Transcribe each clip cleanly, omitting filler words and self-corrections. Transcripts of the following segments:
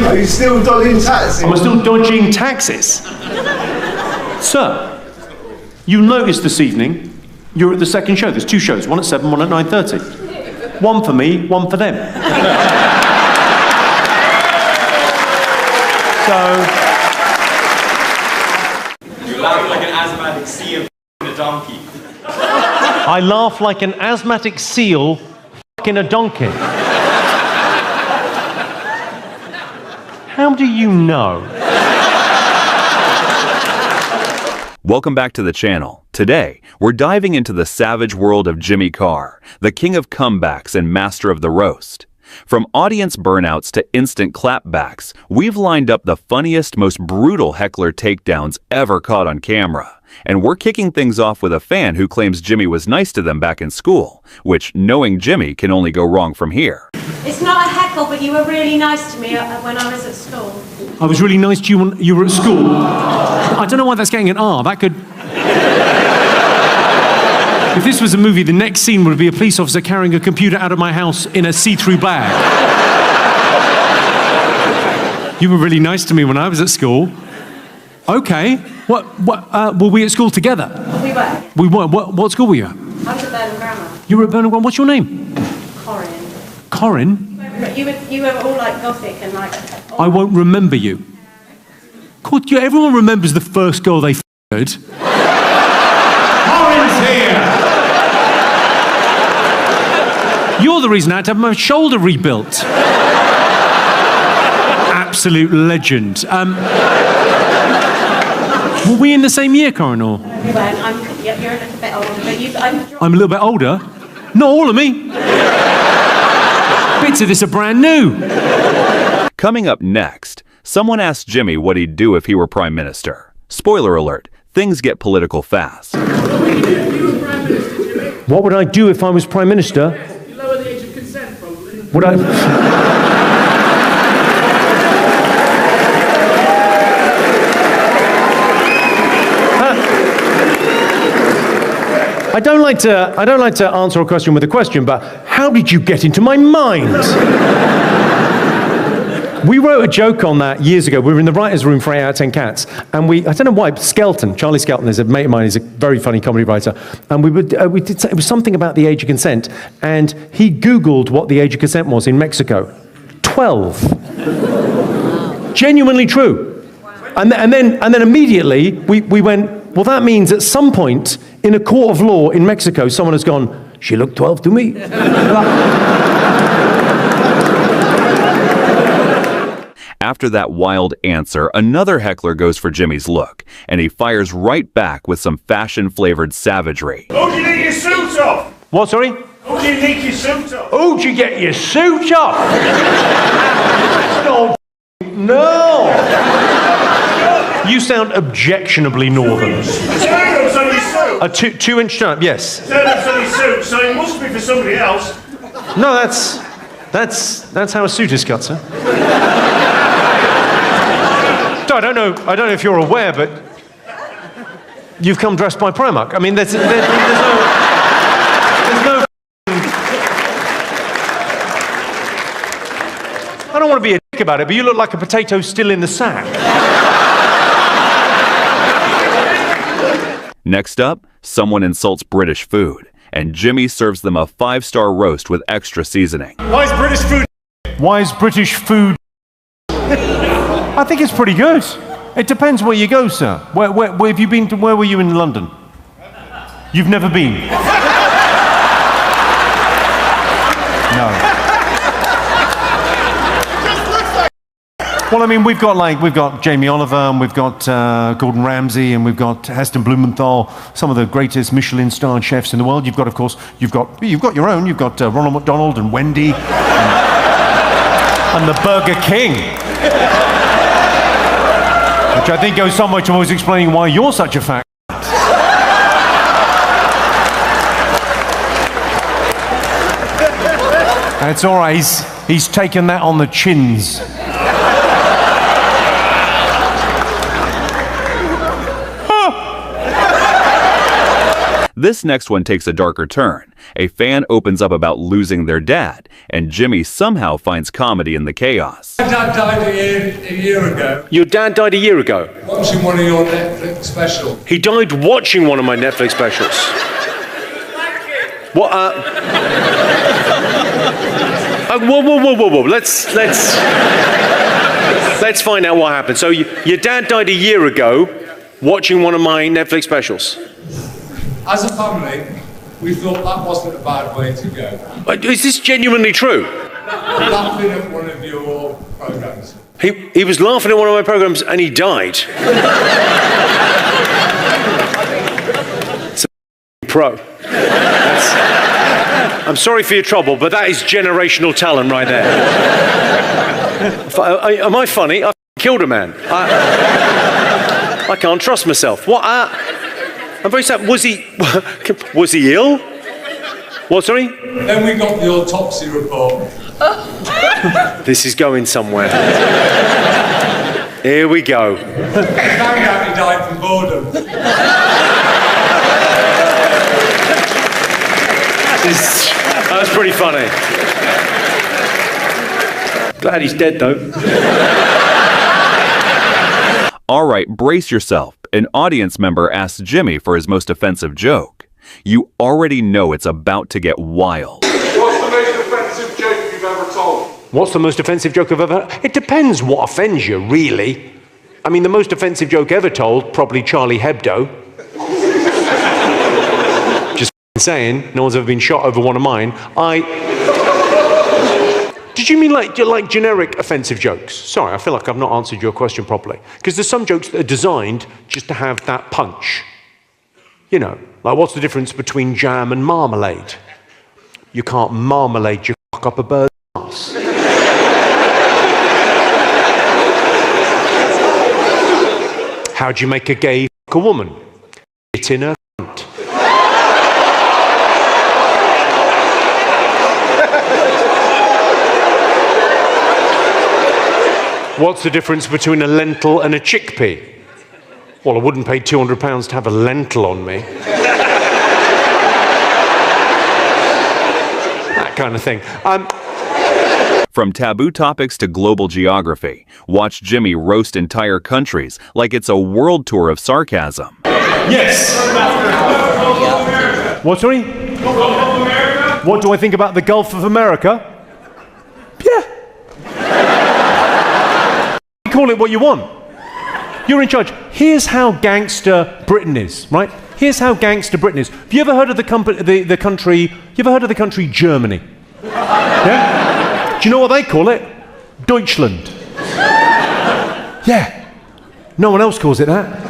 Are you still dodging taxis? Am I still dodging taxis? Sir, you noticed this evening you're at the second show. There's 2 shows, one at 7, one at 9:30. One for me, one for them. So... You laugh like an asthmatic seal f***ing a donkey. I laugh like an asthmatic seal f***ing a donkey. How do you know? Welcome back to the channel. Today, we're diving into the savage world of Jimmy Carr, the king of comebacks and master of the roast. From audience burnouts to instant clapbacks, we've lined up the funniest, most brutal Heckler takedowns ever caught on camera. And we're kicking things off with a fan who claims Jimmy was nice to them back in school, which, knowing Jimmy, can only go wrong from here. It's not a heckle, but you were really nice to me when I was at school. I was really nice to you when you were at school. I don't know why that's getting an R. That could... If this was a movie, the next scene would be a police officer carrying a computer out of my house in a see-through bag. You were really nice to me when I was at school. Okay. Were we at school together? We were. We were. What school were you at? I was at Burnham Grammar. You were at Burnham Grammar. What's your name? Corin. Corin? You were all like gothic and like... I won't remember you. God, everyone remembers the first girl they f***ed. Corin's here! You're the reason I had to have my shoulder rebuilt. Absolute legend. Were we in the same year, Corin, or? We weren't. You're a little bit older, but I'm a little bit older? Not all of me. Bits of this are brand new. Coming up next, someone asked Jimmy what he'd do if he were Prime Minister. Spoiler alert, things get political fast. What would I do if I was Prime Minister? You lower the age of consent, probably. Would I... I don't like to answer a question with a question, but how did you get into my mind? We wrote a joke on that years ago. We were in the writer's room for 8 out of 10 Cats, and I don't know why, Charlie Skelton is a mate of mine, he's a very funny comedy writer, and it was something about the age of consent, and he Googled what the age of consent was in Mexico. 12. Genuinely true. And then immediately we went, well, that means at some point in a court of law in Mexico, someone has gone, she looked 12 to me. After that wild answer, another heckler goes for Jimmy's look, and he fires right back with some fashion-flavored savagery. Oh, do you take your suit off? What, sorry? Oh, do you take your suit off? Oh, do you get your suit off? No. You sound objectionally northern. Turn-ups on your suit? A 2-inch turn-up, yes. Turn-ups on your suit, so it must be for somebody else. No, that's how a suit is cut, sir. I don't know if you're aware, but you've come dressed by Primark. I mean, there's no... I don't want to be a dick about it, but you look like a potato still in the sack. Next up, someone insults British food, and Jimmy serves them a 5-star roast with extra seasoning. Why is British food... I think it's pretty good. It depends where you go, sir. Where have you been to? Where were you in London? You've never been? No. Well, I mean, we've got Jamie Oliver, and we've got Gordon Ramsay, and we've got Heston Blumenthal, some of the greatest Michelin-starred chefs in the world. You've got, of course, you've got your own. You've got Ronald McDonald and Wendy, and the Burger King. Which I think goes somewhere towards explaining why you're such a fat. It's all right, he's taken that on the chins. This next one takes a darker turn. A fan opens up about losing their dad, and Jimmy somehow finds comedy in the chaos. My dad died a year ago, Your dad died a year ago. watching one of your Netflix specials. He died watching one of my Netflix specials. What? Whoa. Let's find out what happened. So your dad died a year ago watching one of my Netflix specials. As a family, we thought that wasn't a bad way to go. Is this genuinely true? Laughing at one of your programs. He was laughing at one of my programs and he died. It's a pro. I'm sorry for your trouble, but that is generational talent right there. Am I funny? I killed a man. I can't trust myself. What? I'm very sad. Was he ill? What, sorry? Then we got the autopsy report. This is going somewhere. Here we go. I found out he died from boredom. That was pretty funny. Glad he's dead, though. All right, brace yourself. An audience member asks Jimmy for his most offensive joke. You already know it's about to get wild. What's the most offensive joke you've ever told? What's the most offensive joke I've ever heard? It depends what offends you, really. I mean, the most offensive joke ever told, probably Charlie Hebdo. Just saying, no one's ever been shot over one of mine. Did you mean like generic offensive jokes? Sorry, I feel like I've not answered your question properly. Because there's some jokes that are designed just to have that punch. You know, like what's the difference between jam and marmalade? You can't marmalade your cock up a bird's ass. How do you make a gay fuck a woman? It's in her cunt. What's the difference between a lentil and a chickpea? Well, I wouldn't pay £200 to have a lentil on me. That kind of thing. From taboo topics to global geography, watch Jimmy roast entire countries like it's a world tour of sarcasm. Yes. What, sorry? What do I think about the Gulf of America? Yeah. Call it what you want. You're in charge. Here's how gangster Britain is, right? Here's how gangster Britain is. Have you ever heard of the country? You ever heard of the country Germany? Yeah? Do you know what they call it? Deutschland. Yeah. No one else calls it that.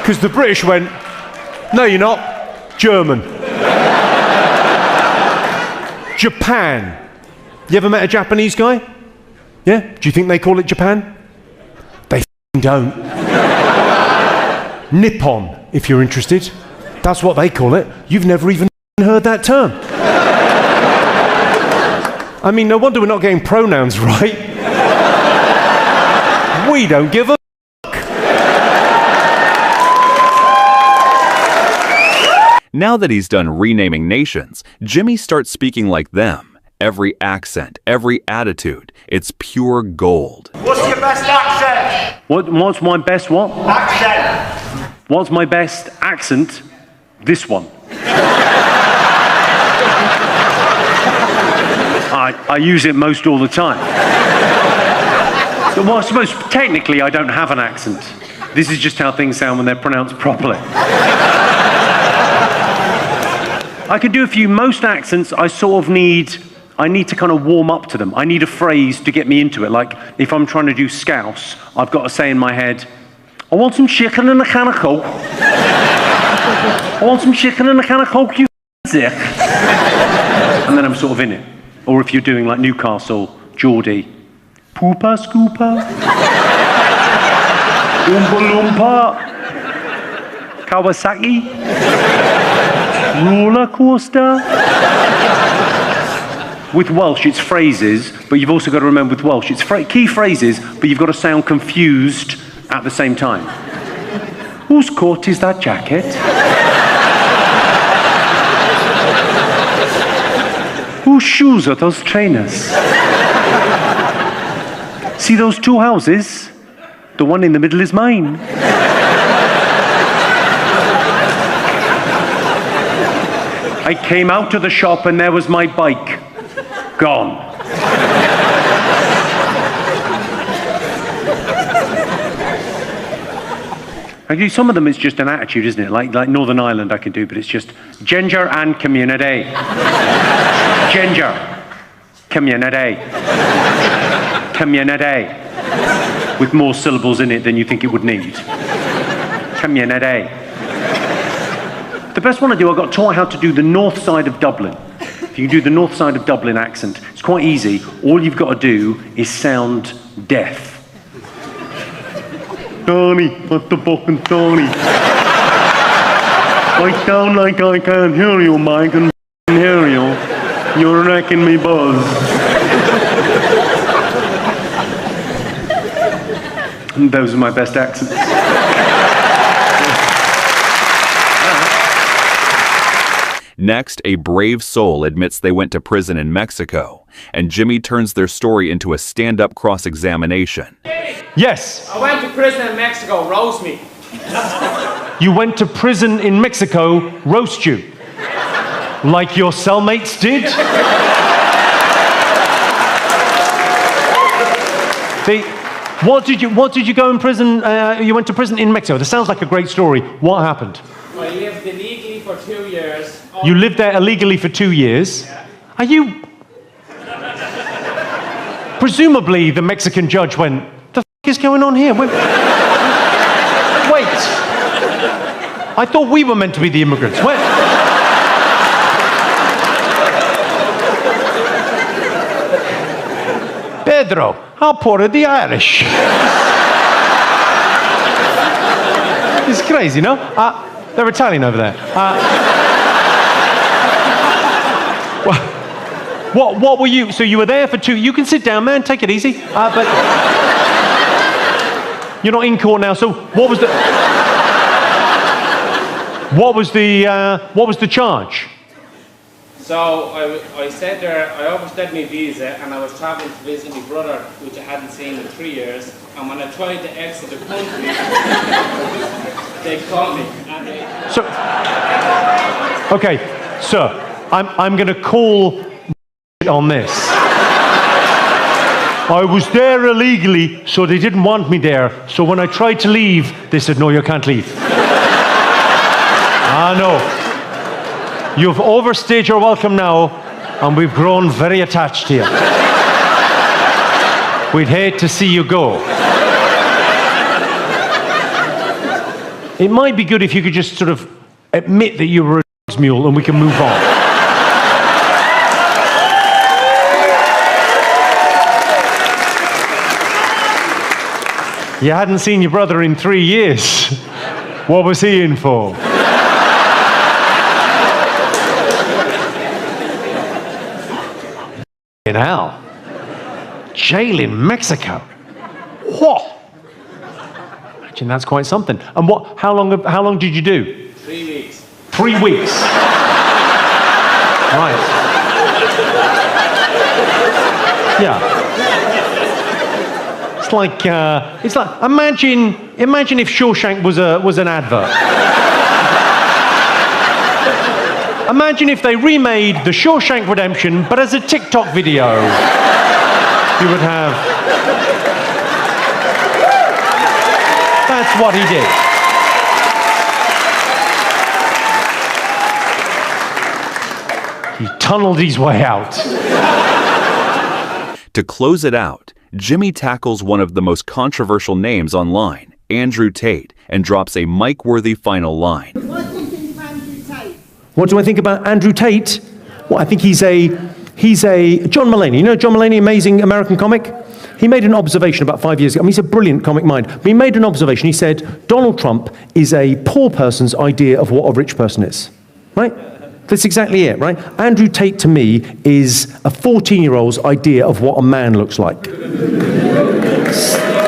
Because the British went, no, you're not. German. Japan. You ever met a Japanese guy? Yeah? Do you think they call it Japan? They don't. Nippon, if you're interested. That's what they call it. You've never even heard that term. I mean, no wonder we're not getting pronouns right. We don't give a fuck. Now that he's done renaming nations, Jimmy starts speaking like them. Every accent, every attitude, it's pure gold. What's your best accent? What's my best what? Accent. What's my best accent? This one. I use it most all the time. Well, I suppose technically I don't have an accent. This is just how things sound when they're pronounced properly. I could do a few. Most accents I sort of need to kind of warm up to them. I need a phrase to get me into it. Like, if I'm trying to do Scouse, I've got to say in my head, I want some chicken and a can of Coke. I want some chicken and a can of Coke, you dick. And then I'm sort of in it. Or if you're doing like Newcastle, Geordie, Poopa Scoopa, Oompa Loompa, Kawasaki, Roller Coaster. With Welsh, it's phrases, but you've also got to remember with Welsh, it's key phrases, but you've got to sound confused at the same time. Whose coat is that jacket? Whose shoes are those trainers? See those two houses? The one in the middle is mine. I came out of the shop and there was my bike. Gone. Actually, some of them is just an attitude, isn't it? Like Northern Ireland I can do, but it's just ginger and community. Ginger. Community. Community. With more syllables in it than you think it would need. Community. The best one I do, I got taught how to do the north side of Dublin. If you can do the north side of Dublin accent, it's quite easy. All you've got to do is sound deaf. Tony, what the fucking Tony? I sound like I can't hear you, Mike, and hear you. You're wrecking me buzz. And those are my best accents. Next, a brave soul admits they went to prison in Mexico, and Jimmy turns their story into a stand-up cross-examination. Yes. I went to prison in Mexico, roast me. You went to prison in Mexico, roast you. Like your cellmates did? What did you go in prison? You went to prison in Mexico. This sounds like a great story. What happened? I lived illegally for 2 years. You lived there illegally for 2 years. Yeah. Are you? Presumably, the Mexican judge went, "The f*** is going on here? Wait. I thought we were meant to be the immigrants. Where? Pedro, how poor are the Irish?" It's crazy, no? They're Italian over there. What were you? So you were there for 2. You can sit down, man. Take it easy. But you're not in court now. So what was the charge? So I said there, I overstayed my visa and I was traveling to visit my brother, which I hadn't seen in 3 years. And when I tried to exit the country, they caught me. So, okay, sir, I'm going to call on this. I was there illegally, so they didn't want me there. So when I tried to leave, they said, "No, you can't leave." No. You've overstayed your welcome now, and we've grown very attached to you. We'd hate to see you go. It might be good if you could just sort of admit that you were a drugs mule and we can move on. You hadn't seen your brother in 3 years. What was he in for? In hell. Jail in Mexico. What? Imagine that's quite something. And how long did you do? 3 weeks. 3 weeks. Right. Yeah. It's like imagine if Shawshank was an advert. Imagine if they remade The Shawshank Redemption, but as a TikTok video. You would have. That's what he did. He tunneled his way out. To close it out, Jimmy tackles one of the most controversial names online, Andrew Tate, and drops a mic-worthy final line. What do you think of Andrew Tate? What do I think about Andrew Tate? Well, I think he's a John Mulaney. You know John Mulaney, amazing American comic? He made an observation about 5 years ago. I mean, he's a brilliant comic mind. But he made an observation. He said, Donald Trump is a poor person's idea of what a rich person is. Right? That's exactly it, right? Andrew Tate, to me, is a 14-year-old's idea of what a man looks like.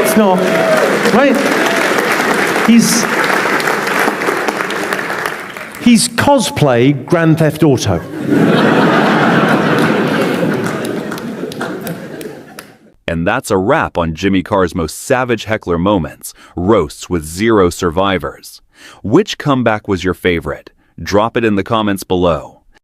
It's not, right? cosplay Grand Theft Auto. And that's a wrap on Jimmy Carr's most savage heckler moments, roasts with 0 survivors. Which comeback was your favorite? Drop it in the comments below.